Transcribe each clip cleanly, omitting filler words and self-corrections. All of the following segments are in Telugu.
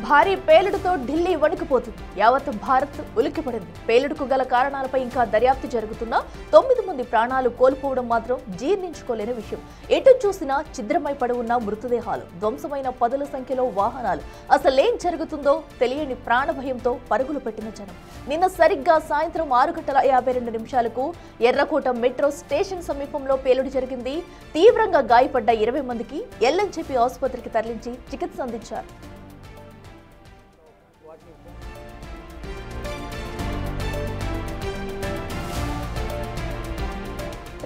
భారీ పేలుడుతో ఢిల్లీ వణికిపోతుంది. యావత్ భారత్ ఉలిక్కిపడింది. పేలుడుకు గల కారణాలపై ఇంకా దర్యాప్తు జరుగుతున్నా 9 మంది ప్రాణాలు కోల్పోవడం మాత్రం జీర్ణించుకోలేని విషయం. ఎటు చూసినా ఛిద్రమై పడి ఉన్న మృతదేహాలు, ధ్వంసమైన పదుల సంఖ్యలో వాహనాలు. అసలేం జరుగుతుందో తెలియని ప్రాణభయంతో పరుగులు పెట్టిన జనం. నిన్న సరిగ్గా సాయంత్రం 6:52 ఎర్రకోట మెట్రో స్టేషన్ సమీపంలో పేలుడు జరిగింది. తీవ్రంగా గాయపడ్డ 20 మందికి ఎల్ఎన్జేపీ ఆసుపత్రికి తరలించి చికిత్స అందించారు.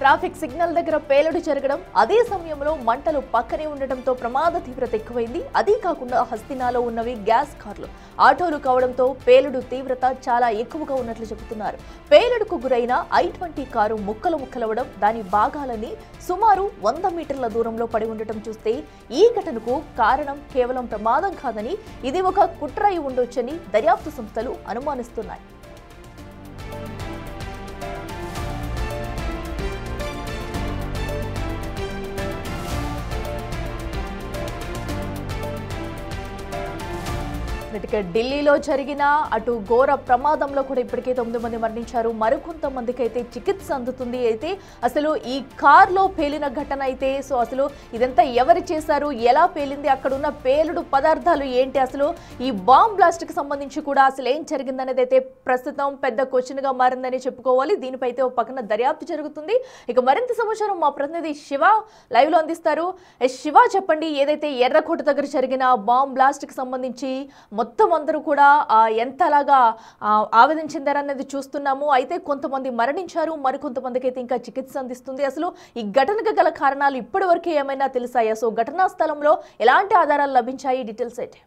ట్రాఫిక్ సిగ్నల్ దగ్గర పేలుడు జరగడం, అదే సమయంలో మంటలు పక్కనే ఉండటంతో ప్రమాద తీవ్రత ఎక్కువైంది. అదీ కాకుండా హస్తినాలో ఉన్నవి గ్యాస్ కార్లు, ఆటోలు కావడంతో పేలుడు తీవ్రత చాలా ఎక్కువగా ఉన్నట్లు చెబుతున్నారు. పేలుడుకు గురైన i20 కారు ముక్కలవడం, దాని భాగాలని సుమారు 100 మీటర్ల దూరంలో పడి ఉండటం చూస్తే ఈ ఘటనకు కారణం కేవలం ప్రమాదం కాదని, ఇది ఒక కుట్ర అయి ఉండొచ్చని దర్యాప్తు సంస్థలు అనుమానిస్తున్నాయి. ఢిల్లీలో జరిగిన అటు ఘోర ప్రమాదంలో కూడా ఇప్పటికే 9 మంది మరణించారు. మరికొంతమందికి అయితే చికిత్స అందుతుంది. అయితే అసలు ఈ కార్లో పేలిన ఘటన అయితే అసలు ఇదంతా ఎవరు చేశారు, ఎలా పేలింది, అక్కడ ఉన్న పేలుడు పదార్థాలు ఏంటి, అసలు ఈ బాంబ్ బ్లాస్ట్ కి సంబంధించి కూడా అసలు ఏం జరిగిందనేది అయితే ప్రస్తుతం పెద్ద క్వశ్చన్ గా మారిందని చెప్పుకోవాలి. దీనిపై అయితే ఒక పక్కన దర్యాప్తు జరుగుతుంది. ఇక మరింత సమాచారం మా ప్రతినిధి శివ లైవ్ లో అందిస్తారు. శివ, చెప్పండి, ఏదైతే ఎర్రకోట దగ్గర జరిగిన బాంబ్ బ్లాస్ట్ కి సంబంధించి మొత్తం అందరూ కూడా ఎంతలాగా ఆవేదన చెందారనేది చూస్తున్నాము. అయితే కొంతమంది మరణించారు, మరికొంతమందికి అయితే ఇంకా చికిత్స అందిస్తుంది. అసలు ఈ ఘటనకు గల కారణాలు ఇప్పటి వరకు ఏమైనా తెలిసాయా? సో ఘటనా స్థలంలో ఎలాంటి ఆధారాలు లభించాయి? డీటెయిల్స్ అయితే.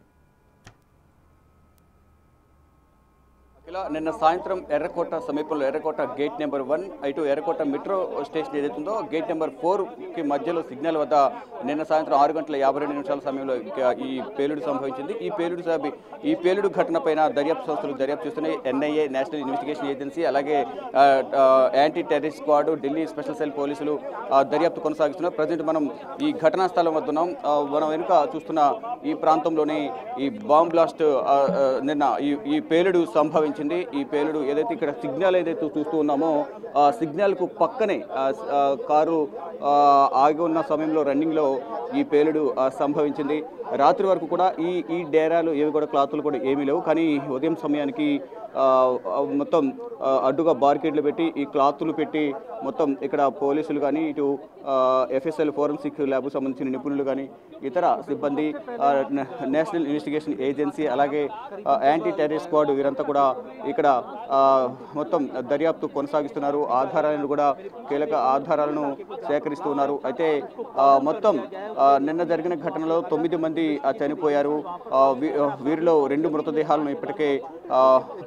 నిన్న సాయంత్రం ఎర్రకోట సమీపంలో ఎర్రకోట గేట్ నెంబర్ 1 ఇటు ఎర్రకోట మెట్రో స్టేషన్ ఏదైతుందో గేట్ నెంబర్ 4కి మధ్యలో సిగ్నల్ వద్ద నిన్న సాయంత్రం 6:52 సమయంలో ఈ పేలుడు సంభవించింది. ఈ పేలుడు ఘటన పైన దర్యాప్తు సంస్థలు దర్యాప్తు చేస్తున్నాయి. NIA, నేషనల్ ఇన్వెస్టిగేషన్ ఏజెన్సీ, అలాగే anti terrorist squad, Delhi special cell పోలీసులు దర్యాప్తు కొనసాగిస్తున్నారు. ప్రజెంట్ మనం ఈ ఘటనా స్థలం వద్ద ఉన్నాం. మనం వెనుక చూస్తున్న ఈ ప్రాంతంలోని ఈ బాంబ్ బ్లాస్ట్ నిన్న ఈ పేలుడు సంభవించింది. ఈ పేలుడు ఏదైతే ఇక్కడ సిగ్నల్ ఏదైతే చూస్తూ ఉన్నామో ఆ సిగ్నల్ కు పక్కనే కారు ఆగి ఉన్న సమయంలో రన్నింగ్ లో ఈ పేలుడు సంభవించింది. రాత్రి వరకు కూడా ఈ డేరాలు ఏవి కూడా క్లాతులు కూడా ఏమీ లేవు. కానీ ఉదయం సమయానికి మొత్తం అడ్డుగా బార్కెట్లు పెట్టి ఈ క్లాతులు పెట్టి మొత్తం ఇక్కడ పోలీసులు కానీ, ఇటు FSL ఫోరెన్సిక్ ల్యాబ్కు సంబంధించిన నిపుణులు కానీ, ఇతర సిబ్బంది, నేషనల్ ఇన్వెస్టిగేషన్ ఏజెన్సీ, అలాగే యాంటీ టెర్రరిస్ట్ స్క్వాడ్ వీరంతా కూడా ఇక్కడ మొత్తం దర్యాప్తు కొనసాగిస్తున్నారు. ఆధారాలను కూడా, కీలక ఆధారాలను సేకరిస్తూ ఉన్నారు. అయితే మొత్తం నిన్న జరిగిన ఘటనలో 9 మంది చనిపోయారు. వీరిలో 2 మృతదేహాలను ఇప్పటికే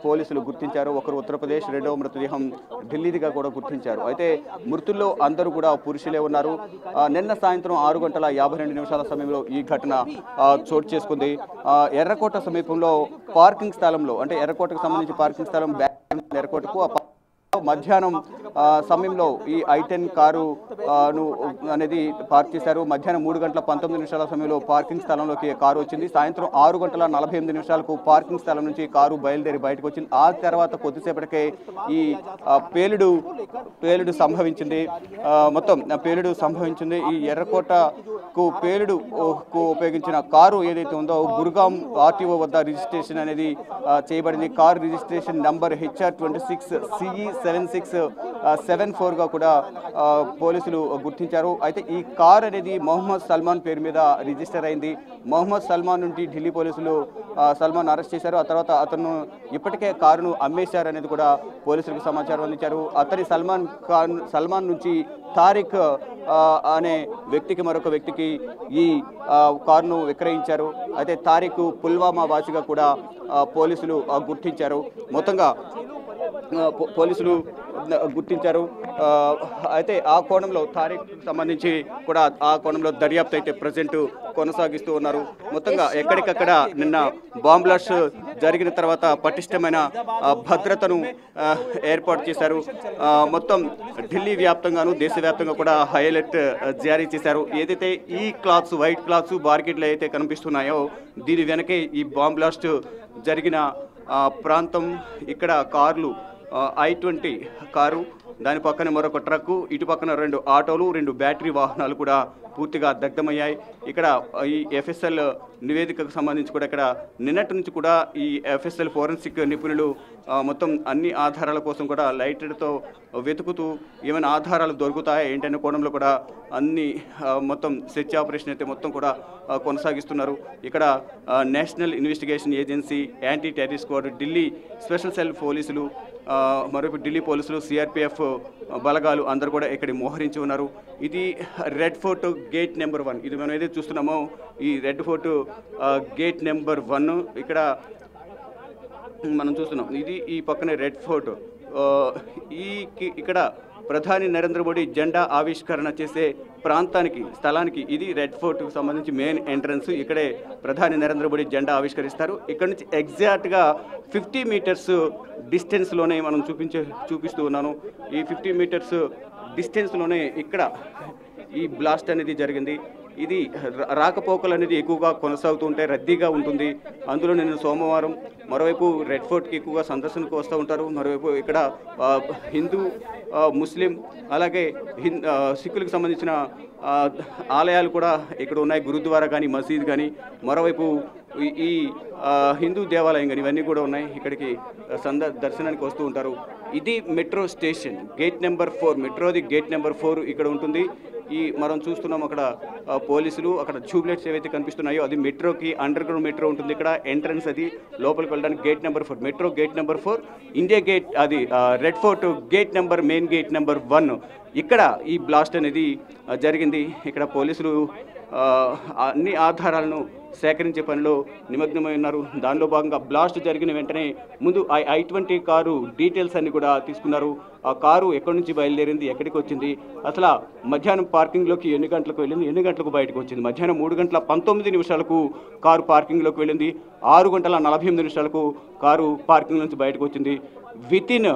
పోలీసులు గుర్తించారు. ఒకరు ఉత్తరప్రదేశ్, రెండవ మృతదేహం ఢిల్లీదిగా కూడా గుర్తించారు. అయితే మృతుల్లో అందరూ కూడా పురుషులే ఉన్నారు. నిన్న సాయంత్రం 6:52 సమయంలో ఈ ఘటన చోటు చేసుకుంది. ఎర్రకోట సమీపంలో పార్కింగ్ స్థలంలో, అంటే ఎర్రకోటకు సంబంధించి పార్కింగ్ స్థలం ఎర్రకోటకు మధ్యాహ్నం సమయంలో ఈ i10 కారు అనేది పార్క్ చేశారు. మధ్యాహ్నం 3:19 సమయంలో పార్కింగ్ స్థలంలోకి కారు వచ్చింది. సాయంత్రం 6:48 పార్కింగ్ స్థలం నుంచి కారు బయలుదేరి బయటకు వచ్చింది. ఆ తర్వాత కొద్దిసేపటికే ఈ పేలుడు సంభవించింది. మొత్తం పేలుడు సంభవించింది. ఈ ఎర్రకోటకు పేలుడుకు ఉపయోగించిన కారు ఏదైతే ఉందో గురుగాం RTO వద్ద రిజిస్ట్రేషన్ అనేది చేయబడింది. Car registration number HR26 CE 7674గా కూడా పోలీసులు గుర్తించారు. అయితే ఈ కార్ అనేది మొహమ్మద్ సల్మాన్ పేరు మీద రిజిస్టర్ అయింది. మొహమ్మద్ సల్మాన్ నుండి ఢిల్లీ పోలీసులు సల్మాన్ అరెస్ట్ చేశారు. ఆ తర్వాత అతను ఇప్పటికే కారును అమ్మేశారనేది కూడా పోలీసులకు సమాచారం అందించారు. అతని సల్మాన్ నుంచి తారిక్ అనే వ్యక్తికి, మరొక వ్యక్తికి ఈ కారును విక్రయించారు. అయితే తారిక్ పుల్వామా వాసిగా కూడా పోలీసులు గుర్తించారు. మొత్తంగా పోలీసులు గుర్తించారు. అయితే ఆ కోణంలో తారీఖ్ సంబంధించి కూడా ఆ కోణంలో దర్యాప్తు అయితే ప్రజెంట్ కొనసాగిస్తూ ఉన్నారు. మొత్తంగా ఎక్కడికక్కడ నిన్న బాంబ్ బ్లాస్ట్ జరిగిన తర్వాత పటిష్టమైన భద్రతను ఏర్పాటు చేశారు. మొత్తం ఢిల్లీ వ్యాప్తంగాను దేశవ్యాప్తంగా కూడా హై అలర్ట్ జారీ చేశారు. ఏదైతే ఈ క్లాత్స్ వైట్ క్లాత్స్ బార్కెట్లు అయితే కనిపిస్తున్నాయో దీని వెనకే ఈ బాంబ్ బ్లాస్ట్ జరిగిన ప్రాంతం. ఇక్కడ కార్లు I-20 కారు, దాని పక్కన మరొక ట్రక్కు, ఇటు పక్కన 2 ఆటోలు, 2 బ్యాటరీ వాహనాలు కూడా పూర్తిగా దగ్ధమయ్యాయి. ఇక్కడ ఈ FSL నివేదికకు సంబంధించి కూడా ఇక్కడ నిన్నటి నుంచి కూడా ఈ FSL ఫోరెన్సిక్ నిపుణులు మొత్తం అన్ని ఆధారాల కోసం కూడా లైటర్తో వెతుకుతూ ఏమైనా ఆధారాలు దొరుకుతాయా ఏంటనే కోణంలో కూడా అన్ని మొత్తం సెర్చ్ ఆపరేషన్ అయితే మొత్తం కూడా కొనసాగిస్తున్నారు. ఇక్కడ national investigation agency, anti terrorist squad, Delhi special cell పోలీసులు, మరొక ఢిల్లీ పోలీసులు, CRPF బలగాలు అందరూ కూడా ఇక్కడ మోహరించి ఉన్నారు. ఇది రెడ్ ఫోర్ట్ గేట్ నెంబర్ 1. ఇది మనం ఏదైతే చూస్తున్నామో ఈ రెడ్ ఫోర్ట్ గేట్ నెంబర్ 1 ఇక్కడ మనం చూస్తున్నాం. ఇది ఈ పక్కనే రెడ్ ఫోర్ట్. ఇక్కడ ప్రధాని నరేంద్ర మోడీ జెండా ఆవిష్కరణ చేసే ప్రాంతానికి స్థలానికి ఇది రెడ్ ఫోర్ట్కు సంబంధించి మెయిన్ ఎంట్రన్స్. ఇక్కడే ప్రధాని నరేంద్ర మోడీ జెండా ఆవిష్కరిస్తారు. ఇక్కడ నుంచి ఎగ్జాక్ట్గా 50 మీటర్స్ డిస్టెన్స్లోనే మనం చూపిస్తూ ఉన్నాను. ఈ 50 మీటర్స్ డిస్టెన్స్లోనే ఇక్కడ ఈ బ్లాస్ట్ అనేది జరిగింది. ఇది రాకపోకలు అనేది ఎక్కువగా కొనసాగుతూ ఉంటాయి, రద్దీగా ఉంటుంది. అందులో నిన్న సోమవారం మరోవైపు రెడ్ ఫోర్ట్కి ఎక్కువగా సందర్శనకు వస్తూ ఉంటారు. మరోవైపు ఇక్కడ హిందూ, ముస్లిం అలాగే సిక్కులకు సంబంధించిన ఆలయాలు కూడా ఇక్కడ ఉన్నాయి, గురుద్వారా కానీ మసీద్ కానీ. మరోవైపు ఈ హిందూ దేవాలయం కానీ ఇవన్నీ కూడా ఉన్నాయి. ఇక్కడికి దర్శనానికి వస్తూ ఉంటారు. ఇది మెట్రో స్టేషన్ గేట్ నెంబర్ 4. మెట్రోది గేట్ నెంబర్ 4 ఇక్కడ ఉంటుంది. మనం చూస్తున్నాం అక్కడ పోలీసులు, అక్కడ ట్యూబ్ లైట్స్ ఏవైతే కనిపిస్తున్నాయో అది మెట్రోకి అండర్ గ్రౌండ్ మెట్రో ఉంటుంది. ఇక్కడ ఎంట్రన్స్ అది లోపలికి వెళ్ళడానికి gate number 4, metro gate number 4. India Gate అది Red Fort gate number main gate number 1. ఇక్కడ ఈ బ్లాస్ట్ అనేది జరిగింది. ఇక్కడ పోలీసులు అన్ని ఆధారాలను సేకరించే పనిలో నిమగ్నమై ఉన్నారు. దానిలో భాగంగా బ్లాస్ట్ జరిగిన వెంటనే ముందు I-20 కారు డీటెయిల్స్ అన్ని కూడా తీసుకున్నారు. ఆ కారు ఎక్కడి నుంచి బయలుదేరింది, ఎక్కడికి వచ్చింది, అసలు మధ్యాహ్నం పార్కింగ్లోకి ఎన్ని గంటలకు వెళ్ళింది, ఎన్ని గంటలకు బయటకు వచ్చింది. మధ్యాహ్నం 3:19 కారు పార్కింగ్లోకి వెళ్ళింది. 6:48 కారు పార్కింగ్ నుంచి బయటకు వచ్చింది. వితిన్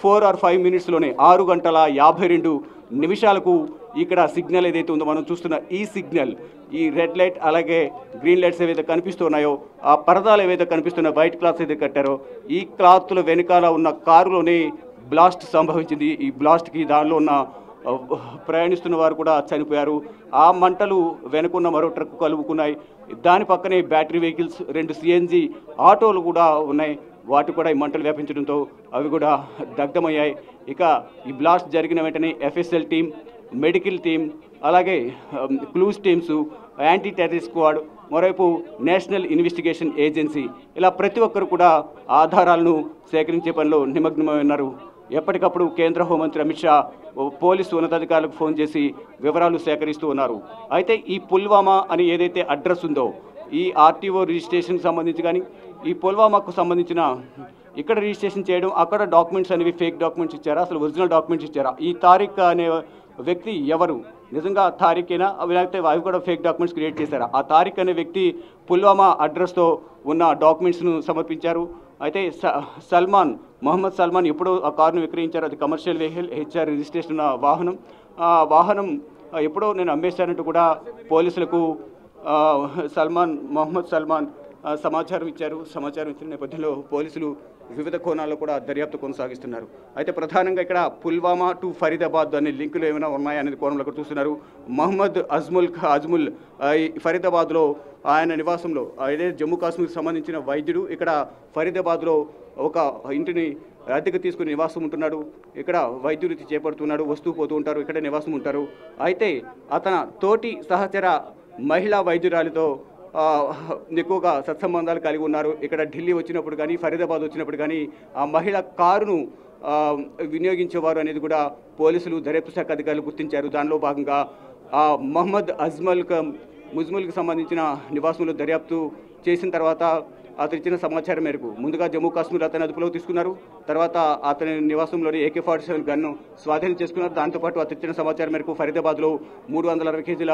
4 or 5 మినిట్స్లోనే 6:52 ఇక్కడ సిగ్నల్ ఏదైతే ఉందో మనం చూస్తున్న ఈ సిగ్నల్, ఈ రెడ్ లైట్ అలాగే గ్రీన్ లైట్స్ ఏవైతే కనిపిస్తున్నాయో, ఆ పరదాలు ఏవైతే కనిపిస్తున్నాయో, వైట్ క్లాత్స్ ఏదైతే కట్టారో ఈ క్లాత్ల వెనకాల ఉన్న కారులోనే బ్లాస్ట్ సంభవించింది. ఈ బ్లాస్ట్కి దానిలో ఉన్న ప్రయాణిస్తున్న వారు కూడా చనిపోయారు. ఆ మంటలు వెనుకున్న మరో ట్రక్ కలుపుకున్నాయి. దాని పక్కనే బ్యాటరీ వెహికల్స్, 2 CNG ఆటోలు కూడా ఉన్నాయి. వాటి కూడా ఈ మంటలు వ్యాపించడంతో అవి కూడా దగ్ధమయ్యాయి. ఇక ఈ బ్లాస్ట్ జరిగిన వెంటనే FSL టీం, మెడికల్ టీం అలాగే clues teams, anti terrorist squad, మరోవైపు నేషనల్ ఇన్వెస్టిగేషన్ ఏజెన్సీ ఇలా ప్రతి ఒక్కరు కూడా ఆధారాలను సేకరించే పనిలో నిమగ్నమై ఉన్నారు. ఎప్పటికప్పుడు కేంద్ర హోంమంత్రి అమిత్ షా పోలీసు ఉన్నతాధికారులకు ఫోన్ చేసి వివరాలు సేకరిస్తూ ఉన్నారు. అయితే ఈ పుల్వామా అని ఏదైతే అడ్రస్ ఉందో ఈ RTO రిజిస్ట్రేషన్కి సంబంధించి కానీ ఈ పుల్వామాకు సంబంధించిన ఇక్కడ రిజిస్ట్రేషన్ చేయడం, అక్కడ డాక్యుమెంట్స్ అనేవి ఫేక్ డాక్యుమెంట్స్ ఇచ్చారా, అసలు ఒరిజినల్ డాక్యుమెంట్స్ ఇచ్చారా, ఈ తారిక్ అనే వ్యక్తి ఎవరు, నిజంగా తారికేనా, లేకపోతే అవి కూడా ఫేక్ డాక్యుమెంట్స్ క్రియేట్ చేశారా. ఆ తారిక్ అనే వ్యక్తి పుల్వామా అడ్రస్తో ఉన్న డాక్యుమెంట్స్ను సమర్పించారు. అయితే మొహమ్మద్ సల్మాన్ ఎప్పుడో ఆ కారును విక్రయించారు. అది కమర్షియల్ వెహికల్, HR రిజిస్ట్రేషన్ ఉన్న వాహనం. ఆ వాహనం ఎప్పుడో నేను అమ్మేశానంటూ కూడా పోలీసులకు మొహమ్మద్ సల్మాన్ సమాచారం ఇచ్చారు. సమాచారం ఇచ్చిన నేపథ్యంలో పోలీసులు వివిధ కోణాల్లో కూడా దర్యాప్తు కొనసాగిస్తున్నారు. అయితే ప్రధానంగా ఇక్కడ పుల్వామా టు ఫరీదాబాద్ అనే లింకులు ఏమైనా ఉన్నాయనేది కోణంలో కూడా చూస్తున్నారు. మహమ్మద్ అజ్ముల్ ఫరీదాబాద్లో ఆయన నివాసంలో, అదే జమ్మూ కాశ్మీర్కి సంబంధించిన వైద్యుడు, ఇక్కడ ఫరీదాబాద్లో ఒక ఇంటిని అద్దెకు తీసుకుని నివాసం ఉంటున్నాడు. ఇక్కడ వైద్య వృత్తి చేపడుతున్నాడు, వస్తూ పోతూ ఉంటారు, ఇక్కడ నివాసం ఉంటారు. అయితే అతని తోటి సహచర మహిళా వైద్యురాలితో ఎక్కువగా సత్సంబంధాలు కలిగి ఉన్నారు. ఇక్కడ ఢిల్లీ వచ్చినప్పుడు కానీ ఫరీదాబాద్ వచ్చినప్పుడు కానీ ఆ మహిళ కారును వినియోగించేవారు అనేది కూడా పోలీసులు, దర్యాప్తు శాఖ అధికారులు గుర్తించారు. దానిలో భాగంగా ఆ మహమ్మద్ ముజ్ముల్కి సంబంధించిన నివాసంలో దర్యాప్తు చేసిన తర్వాత అతను ఇచ్చిన సమాచారం మేరకు ముందుగా జమ్మూ కాశ్మీర్ అతని అదుపులోకి తీసుకున్నారు. తర్వాత అతని నివాసంలోని AK-47 గన్ను స్వాధీనం చేసుకున్నారు. దాంతోపాటు అతను ఇచ్చిన సమాచారం మేరకు ఫరీదాబాద్లో 360 కేజీల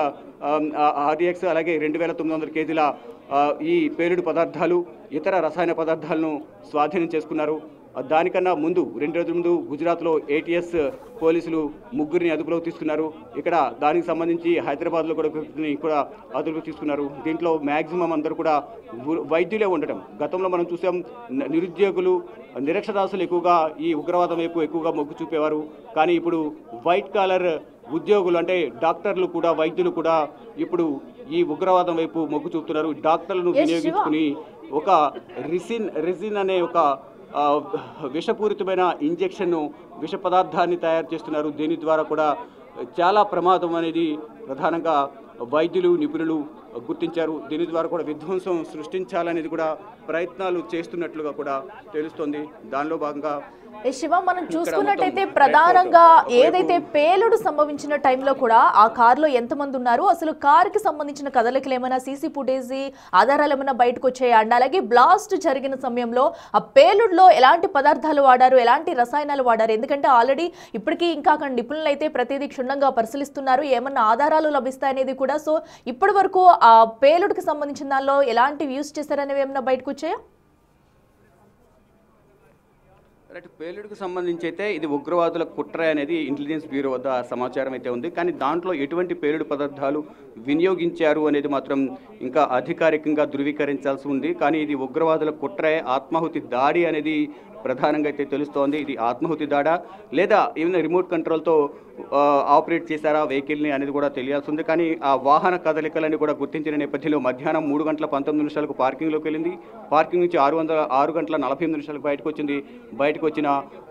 RDX అలాగే 2900 కేజీల ఈ పేలుడు పదార్థాలు ఇతర రసాయన పదార్థాలను స్వాధీనం చేసుకున్నారు. దానికన్నా ముందు 2 రోజుల ముందు గుజరాత్లో ATS పోలీసులు ముగ్గురిని అదుపులోకి తీసుకున్నారు. ఇక్కడ దానికి సంబంధించి హైదరాబాద్లో కూడా అదుపులోకి తీసుకున్నారు. దీంట్లో మ్యాక్సిమం అందరూ కూడా వైద్యులే ఉండటం. గతంలో మనం చూసాం నిరుద్యోగులు నిరక్షరాస్యులు ఎక్కువగా ఈ ఉగ్రవాదం వైపు ఎక్కువగా మొగ్గు చూపేవారు. కానీ ఇప్పుడు వైట్ కాలర్ ఉద్యోగులు అంటే డాక్టర్లు కూడా వైద్యులు కూడా ఇప్పుడు ఈ ఉగ్రవాదం వైపు మొగ్గు చూపుతున్నారు. డాక్టర్లను వినియోగించుకుని ఒక రిసిన్ అనే ఒక విషపూరితమైన ఇంజెక్షన్ను విష పదార్థాన్ని తయారు చేస్తున్నారు. దీని ద్వారా కూడా చాలా ప్రమాదం అనేది ప్రధానంగా వైద్యులు నిపుణులు గుర్తించారు. దీని ద్వారా కూడా విధ్వంసం సృష్టించాలనేది కూడా ప్రయత్నాలు చేస్తున్నట్లుగా కూడా తెలుస్తోంది. దానిలో భాగంగా శివ మనం చూసుకున్నట్టయితే ప్రధానంగా ఏదైతే పేలుడు సంభవించిన టైంలో కూడా ఆ కారులో ఎంతమంది ఉన్నారు, అసలు కారుకి సంబంధించిన కదలికలు ఏమైనా సీసీ ఫుటేజ్ ఆధారాలు ఏమైనా బయటకు వచ్చాయి అండ్ అలాగే బ్లాస్ట్ జరిగిన సమయంలో ఆ పేలుడులో ఎలాంటి పదార్థాలు వాడారు, ఎలాంటి రసాయనాలు వాడారు, ఎందుకంటే ఆల్రెడీ ఇప్పటికీ ఇంకా అక్కడ నిపుణులు అయితే ప్రతిదీ క్షుణ్ణంగా పరిశీలిస్తున్నారు, ఏమన్నా ఆధారాలు లభిస్తాయనేది కూడా. సో ఇప్పటి వరకు ఆ పేలుడుకి సంబంధించిన దానిలో ఎలాంటి యూజ్ చేశారనేవి ఏమైనా బయటకు వచ్చాయా? రైట్, పేలుడుకు సంబంధించి అయితే ఇది ఉగ్రవాదుల కుట్ర అనేది ఇంటెలిజెన్స్ బ్యూరో వద్ద సమాచారం అయితే ఉంది. కానీ దాంట్లో ఎటువంటి పేలుడు పదార్థాలు వినియోగించారు అనేది మాత్రం ఇంకా అధికారికంగా ధృవీకరించాల్సి ఉంది. కానీ ఇది ఉగ్రవాదుల కుట్రే, ఆత్మాహుతి దాడి అనేది ప్రధానంగా అయితే తెలుస్తోంది. ఇది ఆత్మాహుతి దాడా లేదా ఏమైనా రిమోట్ కంట్రోల్తో ఆపరేట్ చేశారా వెహికల్ని అనేది కూడా తెలియాల్సి ఉంది. కానీ ఆ వాహన కదలికలని కూడా గుర్తించిన నేపథ్యంలో మధ్యాహ్నం 3:19 పార్కింగ్లోకి వెళ్ళింది. పార్కింగ్ నుంచి 6:48 బయటకు వచ్చింది. బయటకు వచ్చిన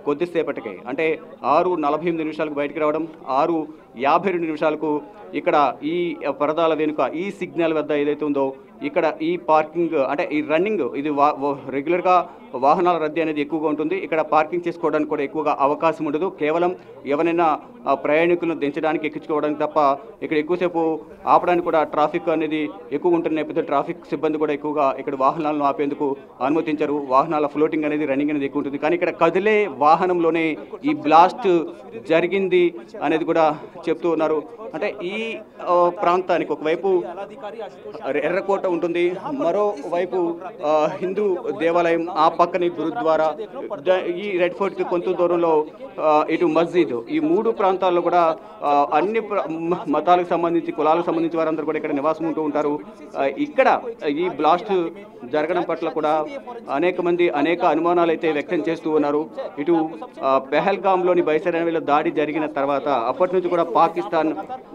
కొద్దిసేపటికే అంటే 6:48 బయటకు రావడం, 6:52 ఇక్కడ ఈ పరదాల వెనుక ఈ సిగ్నల్ వద్ద ఏదైతే ఉందో ఇక్కడ ఈ పార్కింగ్ అంటే ఈ రన్నింగ్ ఇది రెగ్యులర్గా వాహనాల రద్దీ అనేది ఎక్కువగా ఉంటుంది. ఇక్కడ పార్కింగ్ చేసుకోవడానికి కూడా ఎక్కువగా అవకాశం ఉండదు. కేవలం ఎవరైనా ప్రయాణికులను దించడానికి ఎక్కించుకోవడానికి తప్ప ఇక్కడ ఎక్కువసేపు ఆపడానికి కూడా ట్రాఫిక్ అనేది ఎక్కువ ఉంటున్న నేపథ్యంలో ట్రాఫిక్ సిబ్బంది కూడా ఎక్కువగా ఇక్కడ వాహనాలను ఆపేందుకు అనుమతించారు. వాహనాల ఫ్లోటింగ్ అనేది రన్నింగ్ అనేది ఎక్కువ ఉంటుంది. కానీ ఇక్కడ కదిలే వాహనంలోనే ఈ బ్లాస్ట్ జరిగింది అనేది కూడా చెప్తూ ఉన్నారు. అంటే ఈ ప్రాంతానికి ఒకవైపు ఎర్రకోట ఉంటుంది, మరోవైపు హిందూ దేవాలయం, ఆ పక్కన గురుద్వారా, ఈ రెడ్ ఫోర్ట్కి కొంత దూరంలో ఇటు మస్జిద్, ఈ 3 ప్రాంతాల్లో కూడా అన్ని మతాలకు సంబంధించి కులాలకు సంబంధించి వారందరూ కూడా ఇక్కడ నివాసం ఉంటూ ఉంటారు. ఇక్కడ ఈ బ్లాస్ట్ జరగడం పట్ల కూడా అనేక మంది అనేక అనుమానాలు అయితే వ్యక్తం చేస్తూ ఉన్నారు. ఇటు పెహల్గాంలోని బైసరైన్లో దాడి జరిగిన తర్వాత అప్పటి నుంచి కూడా పాకిస్తాన్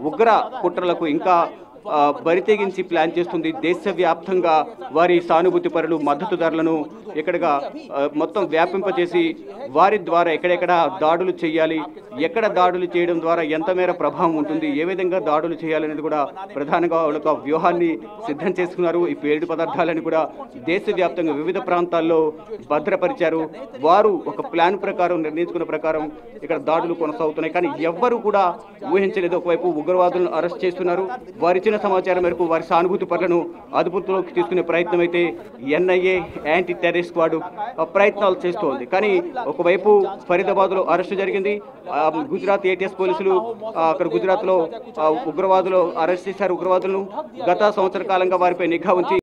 ఉగ్ర కుట్రలకు ఇంకా బరితెగించి ప్లాన్ చేస్తుంది. దేశవ్యాప్తంగా వారి సానుభూతి పరులు మద్దతుదారులను ఇక్కడగా మొత్తం వ్యాపింపచేసి వారి ద్వారా ఎక్కడెక్కడ దాడులు చేయాలి, ఎక్కడ దాడులు చేయడం ద్వారా ఎంత మేర ప్రభావం ఉంటుంది, ఏ విధంగా దాడులు చేయాలనేది కూడా ప్రధానంగా ఒక వ్యూహాన్ని సిద్ధం చేసుకున్నారు. ఈ పేలుడు పదార్థాలను కూడా దేశవ్యాప్తంగా వివిధ ప్రాంతాల్లో భద్రపరిచారు. వారు ఒక ప్లాన్ ప్రకారం నిర్ణయించుకున్న ప్రకారం ఇక్కడ దాడులు కొనసాగుతున్నాయి. కానీ ఎవ్వరూ కూడా ఊహించలేదు. ఒకవైపు ఉగ్రవాదులను అరెస్ట్ చేస్తున్నారు. వారిచ్చిన సమాచారం మేరకు వారి సానుభూతి పరులను అదుపులోకి తీసుకునే ప్రయత్నం అయితే NIA యాంటీ టెర్రరిస్ట్ స్క్వాడ్ ప్రయత్నాలు చేస్తోంది. కానీ ఒకవైపు ఫరీదాబాద్లో అరెస్టు జరిగింది. గుజరాత్ ATS పోలీసులు అక్కడ గుజరాత్లో ఉగ్రవాదులు అరెస్ట్ చేశారు. ఉగ్రవాదులను గత సంవత్సర కాలంగా వారిపై నిఘా ఉంచి